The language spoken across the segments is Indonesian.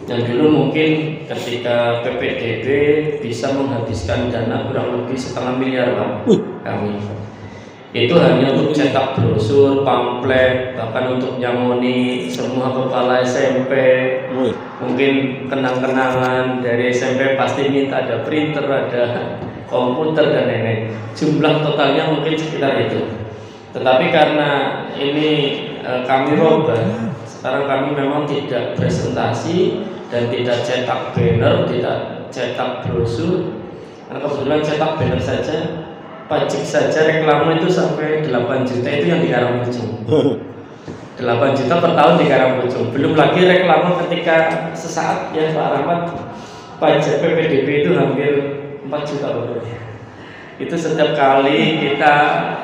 Yang dulu mungkin ketika PPDB bisa menghabiskan dana kurang lebih 0,5 miliar Pak, kami. Itu hanya untuk cetak brosur, pamflet, bahkan untuk nyamoni semua kepala SMP. Mungkin kenang-kenangan dari SMP pasti minta ada printer, ada komputer dan lain-lain. Jumlah totalnya mungkin sekitar itu. Tetapi karena ini kami robah, sekarang kami memang tidak presentasi dan tidak cetak banner, tidak cetak brosur. Karena kebetulan cetak banner saja, pajak saja reklame itu sampai 8 juta itu yang di Karangpujung. 8 juta per tahun di Karangpujung. Belum lagi reklame ketika sesaat ya Pak Rahmat, pajak PPDB itu hampir 4 juta per tahun. Itu setiap kali kita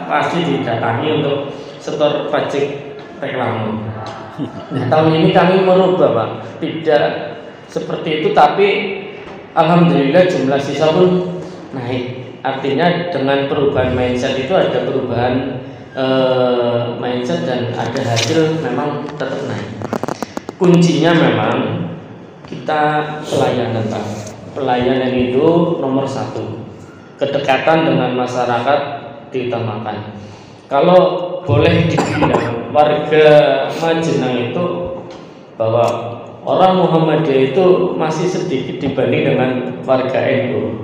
pasti didatangi untuk setor pajak reklame. Nah, tahun ini kami merubah Pak, tidak seperti itu, tapi alhamdulillah jumlah siswa pun naik. Artinya dengan perubahan mindset itu ada perubahan mindset dan ada hasil memang tetap naik. Kuncinya memang kita pelayanan Pak. Pelayanan itu nomor 1. Kedekatan dengan masyarakat diutamakan. Kalau boleh dibilang warga Majenang itu bahwa orang Muhammadiyah itu masih sedikit dibanding dengan warga NU.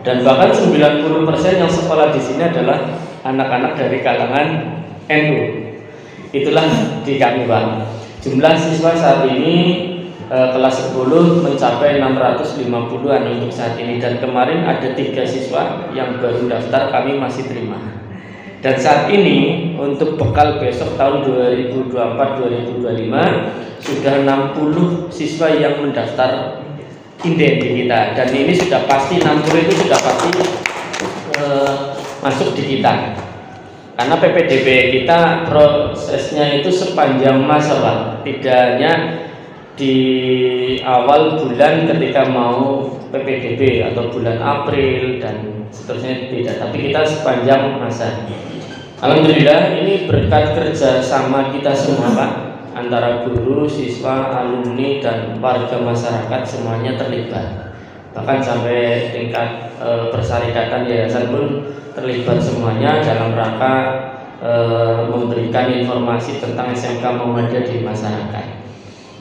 Dan bahkan 90% yang sekolah di sini adalah anak-anak dari kalangan NU. Itulah di kami Pak. Jumlah siswa saat ini kelas 10 mencapai 650-an untuk saat ini, dan kemarin ada 3 siswa yang baru daftar kami masih terima. Dan saat ini untuk bekal besok tahun 2024-2025 sudah 60 siswa yang mendaftar inden di kita, dan ini sudah pasti 60 itu sudah pasti masuk di kita. Karena PPDB kita prosesnya itu sepanjang masa Pak, tidak hanya di awal bulan ketika mau PPDB atau bulan April dan seterusnya, tidak, tapi kita sepanjang masa. Alhamdulillah ini berkat kerja sama kita semua Pak, antara guru, siswa, alumni dan warga masyarakat semuanya terlibat. Bahkan sampai tingkat persyarikatan yayasan pun terlibat semuanya dalam rangka memberikan informasi tentang SMK Muhammadiyah di masyarakat.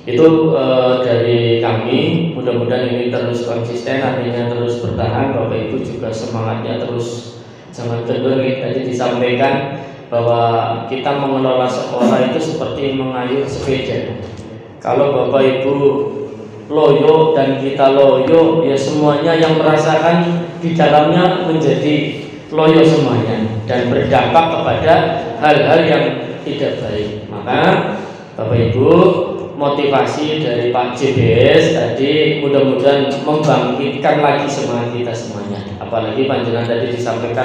Itu dari kami, mudah-mudahan ini terus konsisten, artinya terus bertahan. Bapak Ibu juga semangatnya terus jangan kendor. Tadi disampaikan bahwa kita mengelola sekolah itu seperti mengayuh sepeda. Kalau Bapak Ibu loyo dan kita loyo, ya semuanya yang merasakan di dalamnya menjadi loyo semuanya dan berdampak kepada hal-hal yang tidak baik. Maka Bapak Ibu, motivasi dari Pak JBS tadi mudah-mudahan membangkitkan lagi semangat kita semuanya. Apalagi panjenengan tadi disampaikan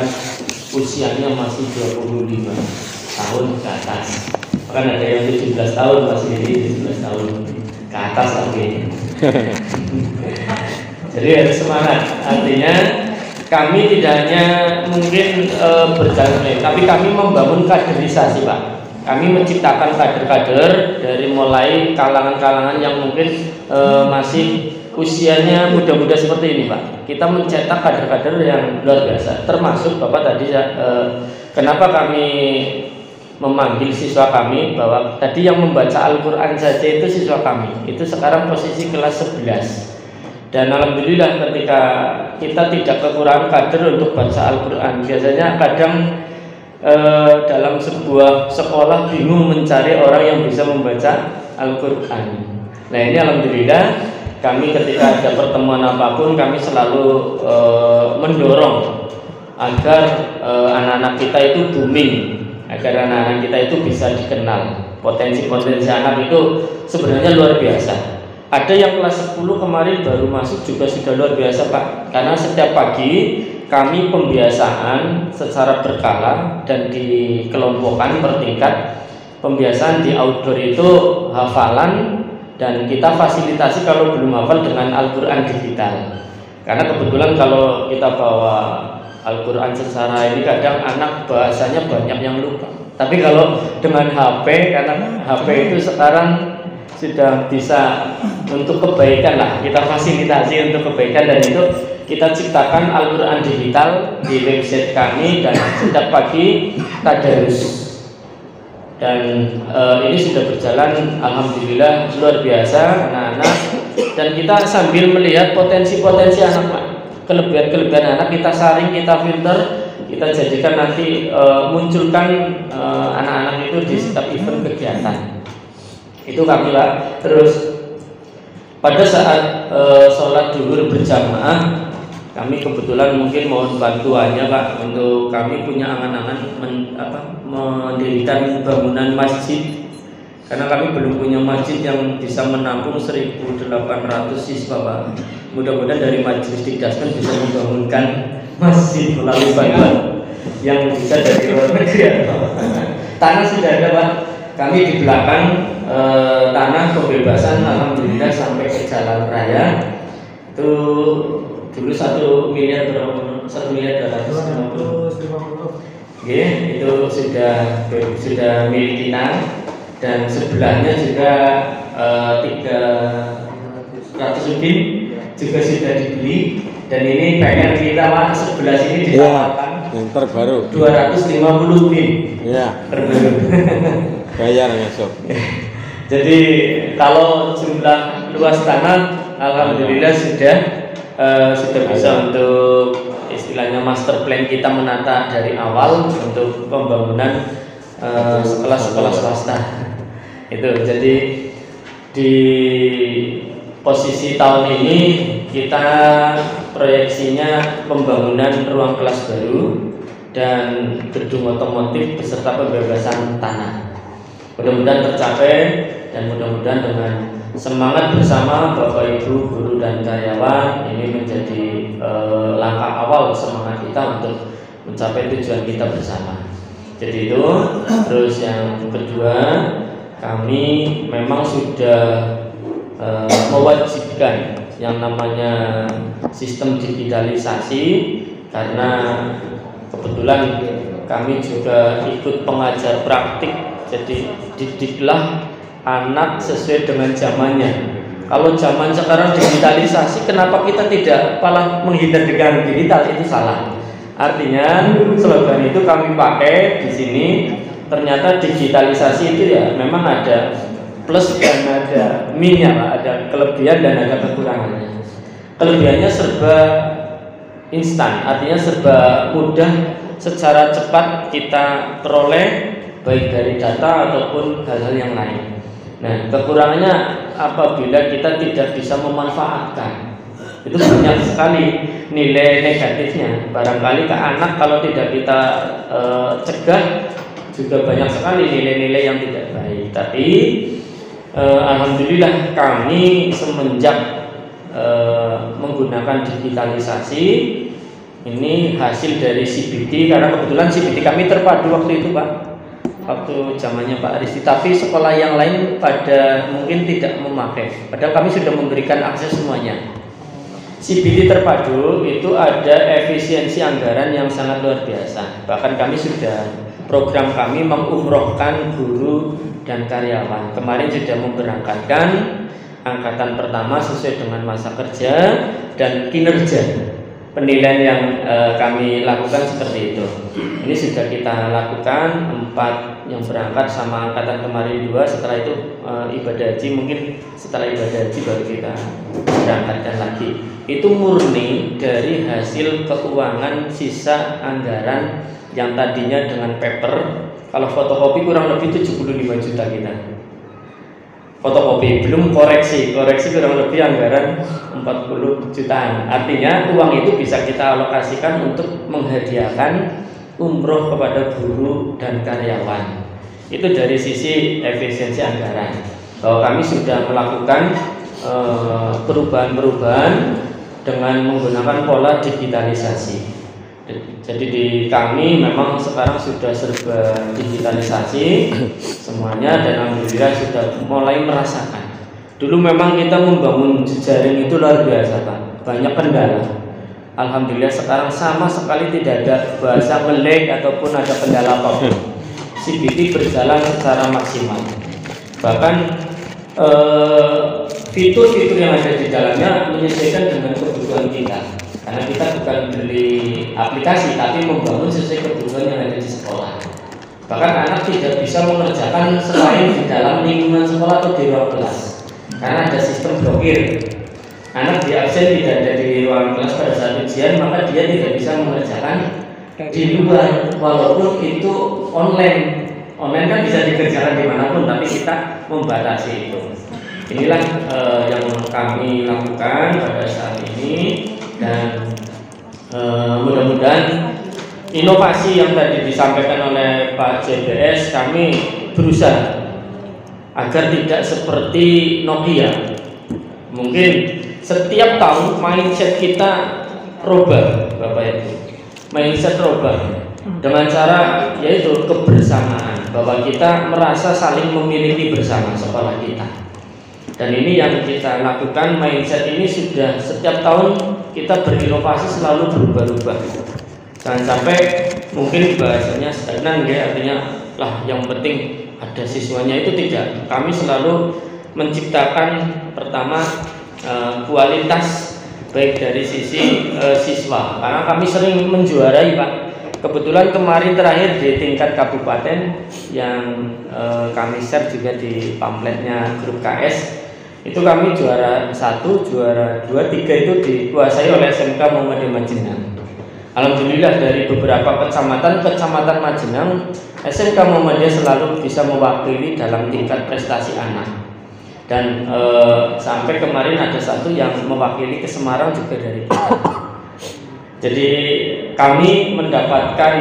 usianya masih 25 tahun ke atas. Bahkan ada yang 17 tahun masih ini 17 tahun ke atas lagi. Jadi harus semangat. Artinya kami tidak hanya mungkin berjalan, tapi kami membangun kaderisasi Pak. Kami menciptakan kader-kader dari mulai kalangan-kalangan yang mungkin masih usianya muda-muda seperti ini Pak. Kita mencetak kader-kader yang luar biasa. Termasuk Bapak tadi kenapa kami memanggil siswa kami, bahwa tadi yang membaca Al-Quran saja itu siswa kami. Itu sekarang posisi kelas 11. Dan alhamdulillah ketika kita tidak kekurangan kader untuk baca Al-Quran. Biasanya kadang dalam sebuah sekolah bingung mencari orang yang bisa membaca Al-Quran. Nah ini alhamdulillah kami ketika ada pertemuan apapun kami selalu mendorong agar anak-anak kita itu booming, agar anak-anak kita itu bisa dikenal. Potensi-potensi anak itu sebenarnya luar biasa. Ada yang kelas 10 kemarin baru masuk juga sudah luar biasa Pak. Karena setiap pagi kami pembiasaan secara berkala dan dikelompokkan per tingkat. Pembiasaan di outdoor itu hafalan, dan kita fasilitasi kalau belum hafal dengan Al-Quran digital. Karena kebetulan kalau kita bawa Al-Quran secara ini kadang anak bahasanya banyak yang lupa. Tapi kalau dengan HP, karena HP itu sekarang sudah bisa untuk kebaikan lah, kita fasilitasi untuk kebaikan, dan itu kita ciptakan Al-Quran digital di website kami, dan setiap pagi tadarus. Dan ini sudah berjalan alhamdulillah luar biasa anak-anak, dan kita sambil melihat potensi-potensi anak, kelebihan-kelebihan anak kita saring, kita filter, kita jadikan nanti munculkan anak-anak itu di setiap event kegiatan itu kami lah. Terus pada saat sholat zuhur berjamaah, kami kebetulan mungkin mohon bantuannya Pak, untuk kami punya angan-angan mendirikan bangunan masjid, karena kami belum punya masjid yang bisa menampung 1.800 siswa Pak. Mudah-mudahan dari majelis Dikdasmen bisa membangunkan masjid melalui bantuan yang bisa dari luar negeri. Tanah sudah ada Pak, kami di belakang tanah pembebasan alhamdulillah sampai ke jalan raya itu dulu 1 miliar berapa? 1 miliar 250. Oke, itu sudah milik kita, dan sebelahnya juga 300 lebih juga sudah dibeli, dan ini PR kita Pak, sebelah sini ditawarkan yang terbaru 250 bin. Iya. Terbaru. Bayar besok. Jadi kalau jumlah luas tanah alhamdulillah sudah bisa untuk istilahnya master plan kita menata dari awal untuk pembangunan sekolah-sekolah swasta. Itu jadi di posisi tahun ini kita proyeksinya pembangunan ruang kelas baru dan gedung otomotif beserta pembebasan tanah. Mudah-mudahan tercapai, dan mudah-mudahan dengan semangat bersama Bapak Ibu guru dan karyawan ini menjadi langkah awal semangat kita untuk mencapai tujuan kita bersama. Jadi itu. Terus yang kedua, kami memang sudah mewajibkan yang namanya sistem digitalisasi, karena kebetulan kami juga ikut pengajar praktik. Jadi didiklah anak sesuai dengan zamannya. Kalau zaman sekarang digitalisasi, kenapa kita tidak malah menghindar dengan digital? Itu salah. Artinya slogan itu kami pakai di sini. Ternyata digitalisasi itu ya memang ada plus dan ada minusnya, ada kelebihan dan ada kekurangannya. Kelebihannya serba instan, artinya serba mudah, secara cepat kita peroleh baik dari data ataupun hal-hal yang lain. Nah, kekurangannya apabila kita tidak bisa memanfaatkan, itu banyak sekali nilai negatifnya. Barangkali ke anak kalau tidak kita cegah, juga banyak sekali nilai-nilai yang tidak baik. Tapi alhamdulillah kami semenjak menggunakan digitalisasi ini hasil dari CBT, karena kebetulan CBT kami terpadu waktu itu Pak, waktu zamannya Pak Aristi, tapi sekolah yang lain pada mungkin tidak memakai, padahal kami sudah memberikan akses semuanya. CBT terpadu itu ada efisiensi anggaran yang sangat luar biasa. Bahkan kami sudah, program kami mengumrohkan guru dan karyawan. Kemarin sudah memberangkatkan angkatan pertama sesuai dengan masa kerja dan kinerja. Penilaian yang kami lakukan seperti itu. Ini sudah kita lakukan 4 yang berangkat sama angkatan kemarin 2. Setelah itu ibadah haji, mungkin setelah ibadah haji baru kita berangkatkan lagi. Itu murni dari hasil keuangan sisa anggaran yang tadinya dengan paper. Kalau fotokopi kurang lebih 75 juta kita. Fotokopi belum koreksi kurang lebih anggaran 40 jutaan. Artinya uang itu bisa kita alokasikan untuk menghadiahkan umroh kepada guru dan karyawan. Itu dari sisi efisiensi anggaran, bahwa kami sudah melakukan perubahan-perubahan dengan menggunakan pola digitalisasi. Jadi di kami memang sekarang sudah serba digitalisasi semuanya, dan alhamdulillah sudah mulai merasakan. Dulu memang kita membangun jejaring itu luar biasa Pak, banyak kendala. Alhamdulillah sekarang sama sekali tidak ada bahasa melek ataupun ada kendala apapun. CBT berjalan secara maksimal. Bahkan fitur-fitur yang ada di dalamnya menyesuaikan dengan kebutuhan kita. Karena kita bukan beli aplikasi, tapi membangun sesuai kebutuhan yang ada di sekolah. Bahkan anak tidak bisa mengerjakan selain di dalam lingkungan sekolah atau di ruang kelas, karena ada sistem blokir. Anak di absen tidak ada di ruang kelas pada saat ujian, maka dia tidak bisa mengerjakan di luar, walaupun itu online. Online kan bisa dikerjakan dimanapun, tapi kita membatasi itu. Inilah yang kami lakukan pada saat ini, dan mudah-mudahan inovasi yang tadi disampaikan oleh Pak JBS kami berusaha agar tidak seperti Nokia. Mungkin setiap tahun mindset kita rubah, Bapak Ibu. Mindset rubah dengan cara yaitu kebersamaan, bahwa kita merasa saling memiliki bersama sekolah kita. Dan ini yang kita lakukan, mindset ini sudah setiap tahun kita berinovasi, selalu berubah-ubah. Jangan sampai mungkin bahasanya stagnan ya, artinya lah yang penting ada siswanya, itu tidak. Kami selalu menciptakan pertama kualitas baik dari sisi siswa, karena kami sering menjuarai, Pak. Kebetulan kemarin terakhir di tingkat kabupaten yang kami share juga di pamfletnya grup KS, itu kami juara 1, juara 2, 3 itu dikuasai oleh SMK Muhammadiyah Majenang. Alhamdulillah dari beberapa kecamatan Majenang, SMK Muhammadiyah selalu bisa mewakili dalam tingkat prestasi anak. Dan sampai kemarin ada satu yang mewakili ke Semarang juga dari kita. Jadi kami mendapatkan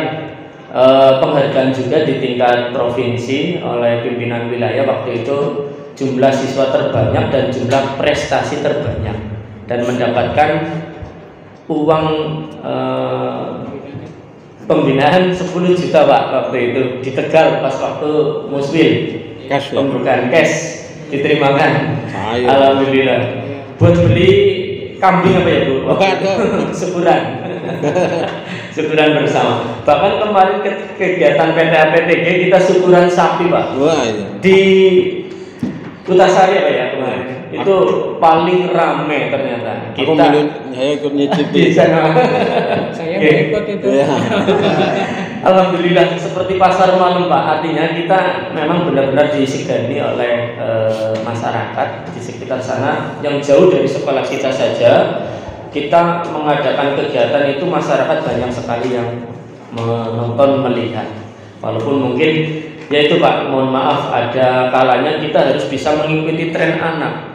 penghargaan juga di tingkat provinsi oleh pimpinan wilayah waktu itu, jumlah siswa terbanyak dan jumlah prestasi terbanyak, dan mendapatkan uang pembinaan 10 juta, Pak, waktu itu di Tegal pas waktu muswil pembukaan cash diterimakan. Alhamdulillah. Buat beli kambing apa ya, Bu? Syukuran. Syukuran bersama. Bahkan kemarin kegiatan PTA PTG kita syukuran sapi, Pak. Wah, iya. Di Kutasari apa ya kemarin? Itu paling rame ternyata. Saya ikut nyicip di sana. Saya ikut itu. Ya. Alhamdulillah, seperti pasar malam, Pak. Artinya kita memang benar-benar disegani oleh masyarakat di sekitar sana yang jauh dari sekolah kita saja. Kita mengadakan kegiatan itu, masyarakat banyak sekali yang menonton, melihat. Walaupun mungkin yaitu, Pak, mohon maaf, ada kalanya kita harus bisa mengikuti tren anak.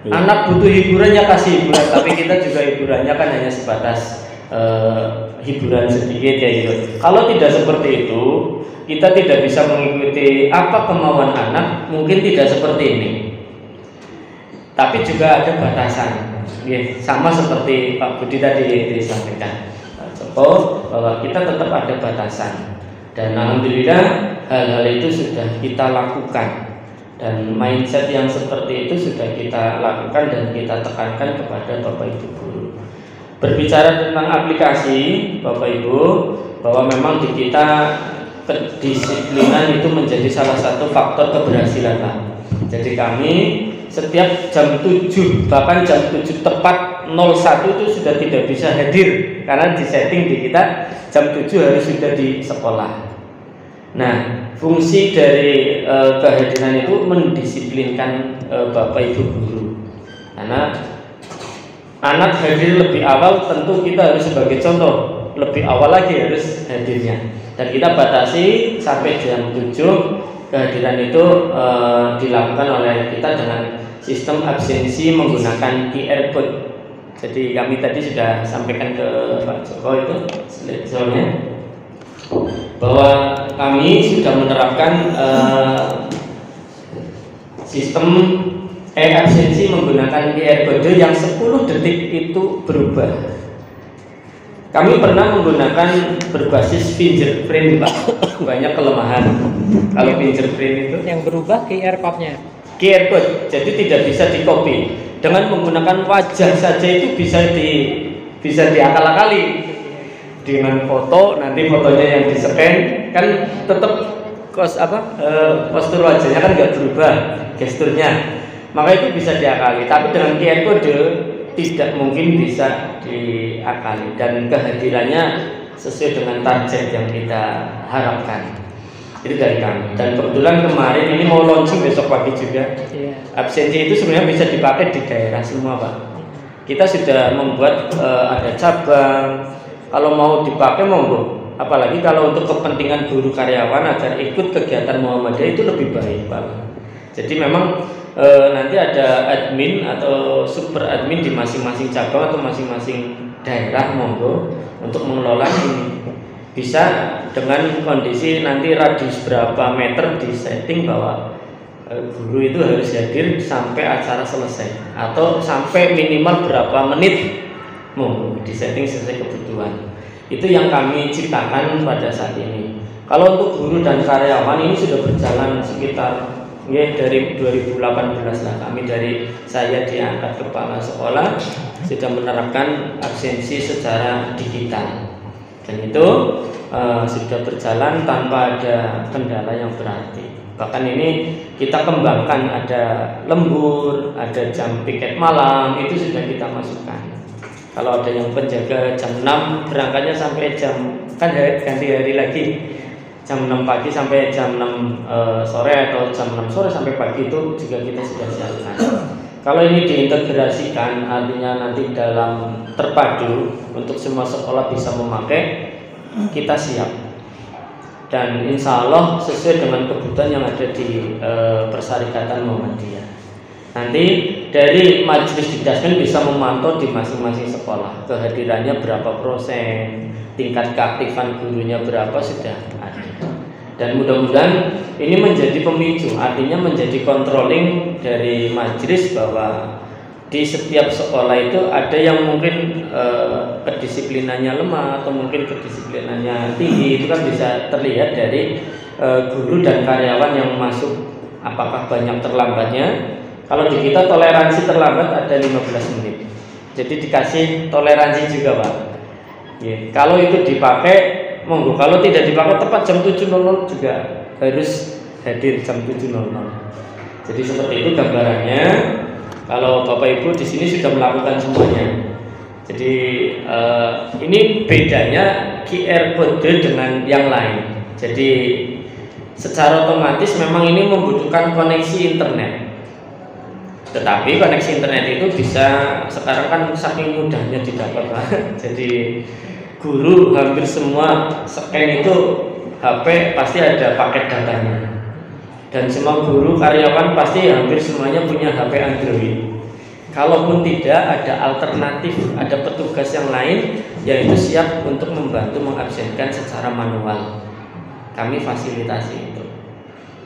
Anak butuh hiburannya, kasih hiburan, tapi kita juga hiburannya kan hanya sebatas hiburan sedikit ya gitu. Kalau tidak seperti itu, kita tidak bisa mengikuti apa kemauan anak, mungkin tidak seperti ini. Tapi juga ada batasan. Sama seperti Pak Budi tadi disampaikan, Pak Joko, bahwa kita tetap ada batasan. Dan alhamdulillah hal-hal itu sudah kita lakukan, dan mindset yang seperti itu sudah kita lakukan dan kita tekankan kepada Bapak Ibu guru. Berbicara tentang aplikasi, Bapak Ibu, bahwa memang di kita kedisiplinan itu menjadi salah satu faktor keberhasilan, Pak. Jadi kami setiap jam 7, bahkan jam 7 tepat 01 itu sudah tidak bisa hadir, karena di setting di kita jam 7 harus sudah di sekolah. Nah, fungsi dari kehadiran itu mendisiplinkan Bapak Ibu guru, karena anak hadir lebih awal, tentu kita harus sebagai contoh lebih awal lagi harus hadirnya, dan kita batasi sampai jam 7. Kehadiran itu dilakukan oleh kita dengan sistem absensi menggunakan QR code. Jadi kami tadi sudah sampaikan ke Pak Joko itu soalnya, bahwa kami sudah menerapkan sistem absensi menggunakan QR code yang 10 detik itu berubah. Kami pernah menggunakan berbasis fingerprint, Pak. Banyak kelemahan. Kalau fingerprint itu yang berubah QR code-nya. QR code, jadi tidak bisa di-copy. Dengan menggunakan wajah saja itu bisa diakal-akali. Dengan foto, nanti fotonya yang di-scan kan tetap postur wajahnya kan nggak berubah, gesturnya. maka itu bisa diakali. Tapi dengan QR code tidak mungkin bisa diakali, dan kehadirannya sesuai dengan target yang kita harapkan. Itu dari kami. Dan kebetulan kemarin ini mau launching besok pagi juga. Absensi itu sebenarnya bisa dipakai di daerah semua, Pak. Kita sudah membuat ada cabang. Kalau mau dipakai monggo. Apalagi kalau untuk kepentingan guru karyawan agar ikut kegiatan Muhammadiyah itu lebih baik, Pak. Jadi memang nanti ada admin atau super admin di masing-masing cabang atau masing-masing daerah monggo untuk mengelola ini. Bisa dengan kondisi nanti radius berapa meter di setting bahwa guru itu harus hadir sampai acara selesai atau sampai minimal berapa menit monggo di setting sesuai kebutuhan. Itu yang kami ciptakan pada saat ini. Kalau untuk guru dan karyawan ini sudah berjalan sekitar dari 2018 lah. Kami dari saya diangkat kepala sekolah sudah menerapkan absensi secara digital, dan itu sudah berjalan tanpa ada kendala yang berarti. Bahkan ini kita kembangkan, ada lembur, ada jam piket malam, itu sudah kita masukkan. Kalau ada yang penjaga jam 6 berangkatnya sampai jam, kan ganti hari lagi, jam 6 pagi sampai jam 6 sore atau jam 6 sore sampai pagi, itu juga kita sudah siapkan. Kalau ini diintegrasikan, artinya nanti dalam terpadu untuk semua sekolah bisa memakai, kita siap. Dan insya Allah sesuai dengan kebutuhan yang ada di Persyarikatan Muhammadiyah. Nanti dari majelis didasmen bisa memantau di masing-masing sekolah kehadirannya berapa persen, tingkat keaktifan gurunya berapa, sudah ada. Dan mudah-mudahan ini menjadi pemicu, artinya menjadi controlling dari majelis bahwa di setiap sekolah itu ada yang mungkin kedisiplinannya lemah atau mungkin kedisiplinannya tinggi. Itu kan bisa terlihat dari guru dan karyawan yang masuk, apakah banyak terlambatnya. Kalau di kita toleransi terlambat ada 15 menit. Jadi dikasih toleransi juga, Pak. Ya, kalau itu dipakai monggo, kalau tidak dipakai tepat jam 7.00 juga harus hadir jam 7.00. Jadi seperti itu gambarannya. Kalau Bapak Ibu di sini sudah melakukan semuanya. Jadi ini bedanya QR code dengan yang lain. Jadi secara otomatis memang ini membutuhkan koneksi internet. Tetapi koneksi internet itu bisa sekarang kan saking mudahnya didapat, Pak. Jadi guru hampir semua scan itu HP pasti ada paket datanya. Dan semua guru karyawan pasti hampir semuanya punya HP Android. Kalaupun tidak, ada alternatif, ada petugas yang lain yaitu siap untuk membantu mengabsenkan secara manual. Kami fasilitasi itu.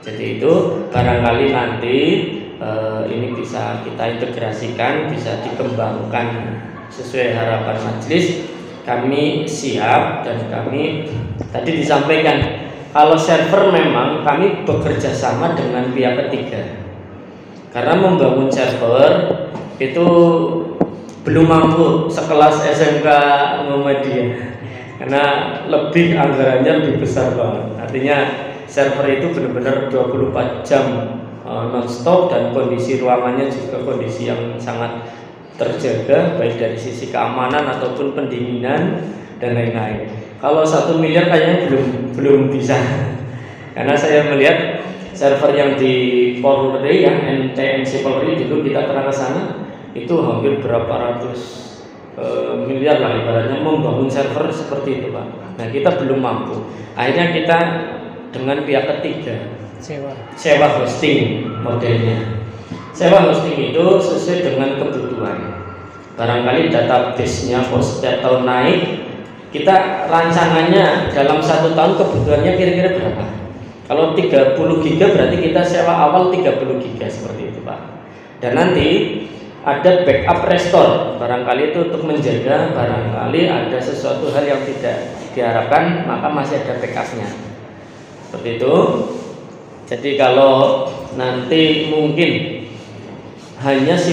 Jadi itu barangkali nanti ini bisa kita integrasikan, bisa dikembangkan sesuai harapan majelis. Kami siap, dan kami tadi disampaikan kalau server memang kami bekerja sama dengan pihak ketiga, karena membangun server itu belum mampu sekelas SMK Muhammadiyah, karena lebih anggarannya lebih besar banget. Artinya server itu benar-benar 24 jam non-stop, dan kondisi ruangannya juga kondisi yang sangat terjaga baik dari sisi keamanan ataupun pendinginan dan lain-lain. Kalau 1 miliar kayaknya belum bisa, karena saya melihat server yang di Polri, yang NTMC Polri dulu kita pernah ke sana, itu hampir berapa ratus miliar lah ibaratnya membangun server seperti itu, Pak. Nah, kita belum mampu. Akhirnya kita dengan pihak ketiga sewa hosting modelnya. Sewa hosting itu sesuai dengan kebutuhan. Barangkali database-nya setiap tahun naik, kita rancangannya dalam 1 tahun kebutuhannya kira-kira berapa. Kalau 30 giga berarti kita sewa awal 30 giga seperti itu, Pak. Dan nanti ada backup restore, barangkali itu untuk menjaga, barangkali ada sesuatu hal yang tidak diharapkan, maka masih ada backup-nya. Seperti itu. Jadi kalau nanti mungkin hanya